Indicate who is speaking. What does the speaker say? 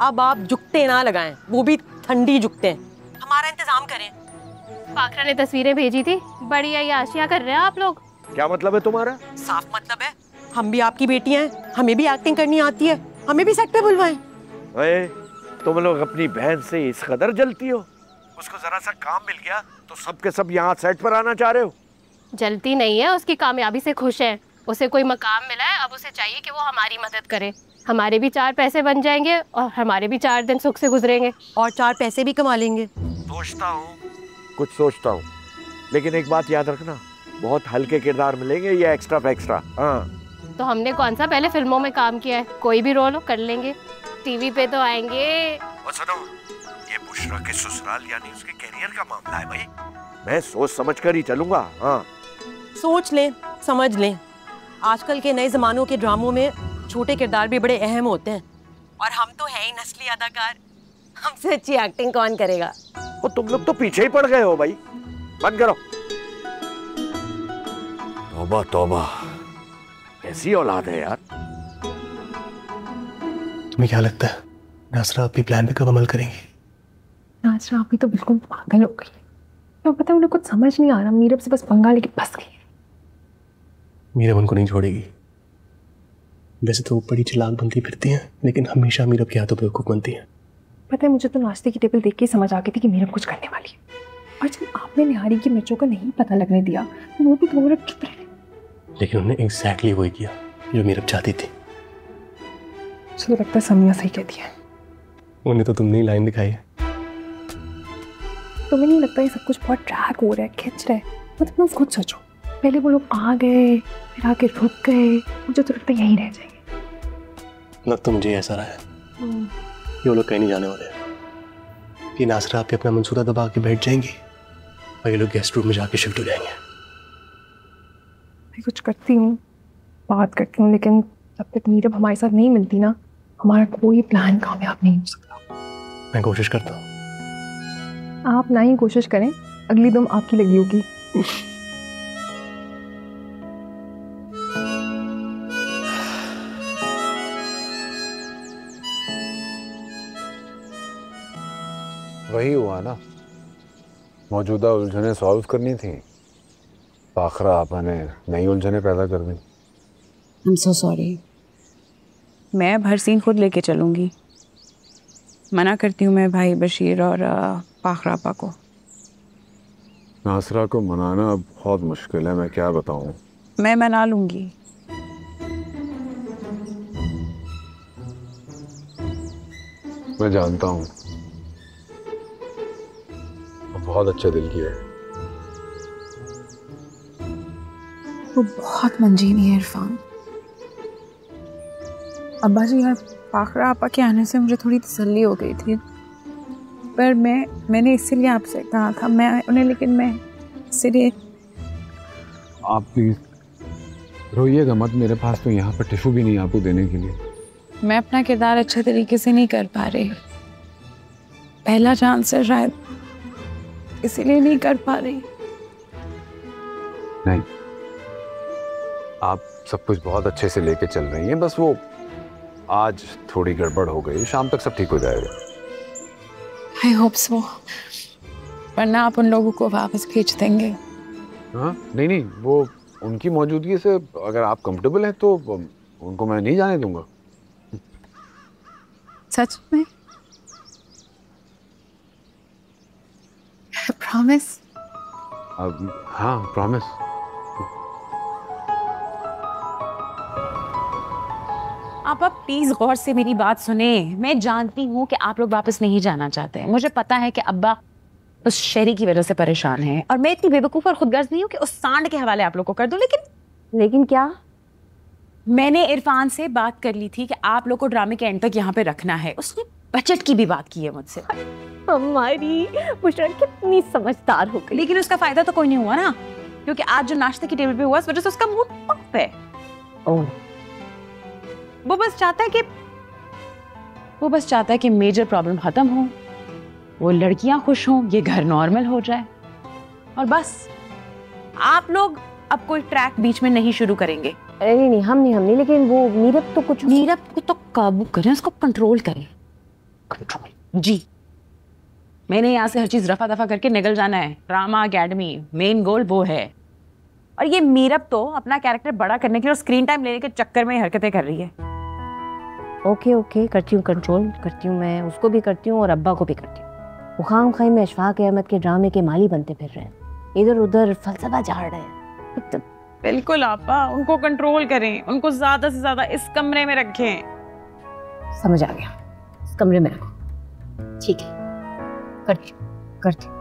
Speaker 1: अब आप जुगते ना लगाएं, वो भी ठंडी जुगते। हमारा इंतजाम करें।
Speaker 2: पाखरा ने तस्वीरें भेजी थी, बड़ी अय्याशियां कर रहे हैं आप लोग।
Speaker 3: क्या मतलब है तुम्हारा?
Speaker 1: साफ मतलब है हम भी आपकी बेटियां हैं, हमें भी एक्टिंग करनी आती है, हमें भी सेट पे बुलवाएं।
Speaker 3: अरे तुम लोग अपनी बहन से इस कदर जलती हो? उसको जरा सा काम मिल गया तो सब के सब यहाँ सेट पर आना चाह रहे हो?
Speaker 2: जलती नहीं है, उसकी कामयाबी से खुश है। उसे कोई मकाम मिला है, अब उसे चाहिए कि वो हमारी मदद करे। हमारे भी 4 पैसे बन जाएंगे और हमारे भी 4 दिन सुख से गुजरेंगे
Speaker 1: और 4 पैसे भी कमा लेंगे।
Speaker 3: सोचता हूँ, कुछ सोचता हूँ, लेकिन एक बात याद रखना, बहुत हल्के किरदार मिलेंगे या एक्स्ट्रा फैक्स्ट्रा। हाँ
Speaker 2: तो हमने कौन सा पहले फिल्मों में काम किया है, कोई भी रोल हो कर लेंगे, टीवी पे तो आएंगे।
Speaker 3: और सुनो, ये बुशरा के ससुराल यानी उसके कैरियर का मामला है भाई, मैं सोच समझ कर ही चलूंगा। हाँ
Speaker 1: सोच लें, समझ लें, आजकल के नए जमानों के ड्रामों में छोटे किरदार भी बड़े अहम होते हैं, और हम तो है ही नस्ली अदाकार, हमसे अच्छी एक्टिंग कौन करेगा।
Speaker 3: वो तुम लोग तो पीछे ही पड़ गए हो भाई, बंद करो। तौबा तौबा, कैसी औलाद है यार।
Speaker 4: तुम्हें क्या लगता है नासरा अपनी प्लान पे कब अमल करेंगी?
Speaker 5: नासरा अभी तो बिल्कुल पागल हो गई है, तो पता है उन्हें कुछ समझ नहीं आ रहा, मीरब से बस पंगा लेके फंस गई।
Speaker 4: मीरब उनको नहीं छोड़ेगी। वैसे तो वो बड़ी चालाक बनती फिरती हैं, लेकिन हमेशा मीरब के हाथों बेवकूफ बनती हैं।
Speaker 5: पता है मुझे तो नाश्ते की टेबल देख के समझ आ गई थी कि मीरब कुछ करने वाली है, और जब आपने निहारी की मिर्चों का नहीं पता लगने दिया तो वो भी 2 मिनट चुप रहे।
Speaker 4: लेकिन उन्होंने एग्जैक्टली वही किया जो मीरब चाहती थी।
Speaker 5: मुझे लगता है समिया सही कहती है।
Speaker 4: उन्हें तो तुमने ही लाइन दिखाई है।
Speaker 5: तुम्हें नहीं लगता ये सब कुछ बहुत ट्रैक हो रहा है, खिंच रहा है? मतलब तुम खुद सोचो, पहले वो लोग आ गए, फिर आके रुक गए, मुझे तो लगता है यहीं रह जाएंगे।
Speaker 4: लग तो मुझे ऐसा रहा है कि वो लोग कहीं नहीं जाने वाले हैं, कि नासरा पे अपना मंसूरा दबा के बैठ जाएंगी और ये लोग गेस्ट रूम में जाके शिफ्ट हो जाएंगे।
Speaker 5: मैं कुछ करती हूँ, बात करती हूँ, लेकिन जब तक मीरब हमारे साथ नहीं मिलती ना, हमारा कोई प्लान कामयाब नहीं हो सकता।
Speaker 4: मैं कोशिश करता हूँ।
Speaker 5: आप ना ही कोशिश करें, अगली दम आपकी लगी होगी।
Speaker 6: वही हुआ ना, मौजूदा उलझनें सॉल्व करनी थी, पाखरा आपा ने नई उलझनें पैदा कर दी।
Speaker 7: I'm so sorry। मैं अब हर सीन खुद लेके चलूंगी। मना करती हूँ मैं भाई बशीर और पाखरा आपा को।
Speaker 6: नासरा को मनाना अब बहुत मुश्किल है, मैं क्या बताऊं।
Speaker 7: मैं मना लूंगी।
Speaker 6: मैं जानता हूँ, बहुत अच्छे दिल की है।
Speaker 7: वो बहुत मंजीनी है इरफान। अब्बा जी यार, पाखरा आपा के आने से मुझे थोड़ी तसल्ली हो गई थी, पर मैंने इसीलिए आपसे कहा था लेकिन मैं इसलिए।
Speaker 6: आप प्लीज रोइएगा मत, मेरे पास तो यहाँ पर टिश्यू भी नहीं आपको देने के लिए।
Speaker 7: मैं अपना किरदार अच्छे तरीके से नहीं कर पा रही, पहला चांस है शायद, इसीलिए नहीं कर पा रही।
Speaker 6: नहीं, आप सब कुछ बहुत अच्छे से लेके चल रही हैं, बस वो आज थोड़ी गड़बड़ हो गई, शाम तक सब ठीक हो जाएगा।
Speaker 7: आई होप सो, वरना आप उन लोगों को वापस भेज देंगे।
Speaker 6: हाँ नहीं, वो उनकी मौजूदगी से अगर आप कंफर्टेबल हैं तो उनको मैं नहीं जाने दूंगा।
Speaker 7: सच में? प्रॉमिस?
Speaker 6: हाँ प्रॉमिस।
Speaker 8: आप प्लीज गौर से मेरी बात सुने। मैं जानती हूँ कि आप लोग वापस नहीं जाना चाहते हैं, मुझे पता है कि अब्बा उस शेरी की वजह से परेशान है, और मैं इतनी बेवकूफ और खुदगर्ज नहीं हूँ कि उस सांड के हवाले आप लोग को कर दूं। लेकिन क्या? मैंने इरफान से बात कर ली थी कि आप लोग को ड्रामे के एंड तक यहाँ पे रखना है, उसने बजट की भी बात की है मुझसे।
Speaker 2: हमारी बुशरा कितनी समझदार हो गई।
Speaker 8: लेकिन उसका फायदा तो कोई नहीं हुआ ना, क्योंकि आज जो नाश्ते की टेबल पे हुआ, इस वजह से उसका मूड ऑफ है। वो बस चाहता है कि मेजर प्रॉब्लम खत्म हो, वो लड़कियां खुश हों, ये घर नॉर्मल हो जाए, और बस आप लोग अब कोई ट्रैक बीच में नहीं शुरू करेंगे।
Speaker 2: नहीं, हम नहीं, लेकिन वो मीरब को तो काबू करें, उसको कंट्रोल करें।
Speaker 4: कंट्रोल।
Speaker 8: जी, मैंने यहाँ से हर चीज रफा दफा करके निकल जाना है। ड्रामा अकेडमी मेन गोल वो है। और ये मीरब तो अपना कैरेक्टर बड़ा करने के लिए और स्क्रीन टाइम लेने के चक्कर में हरकतें कर रही है।
Speaker 1: ओके ओके, करती हूँ, कंट्रोल करती हूँ, मैं उसको भी करती हूँ और अब्बा को भी करती हूँ। वो खाम खाई में अशफाक अहमद के ड्रामे के माली बनते फिर रहे हैं, इधर उधर फलसफा झाड़ रहे हैं।
Speaker 8: बिल्कुल आपा, उनको कंट्रोल करें, उनको ज्यादा से ज्यादा इस कमरे में रखें।
Speaker 1: समझ आ गया, इस कमरे में रखो। ठीक है, करती हूँ।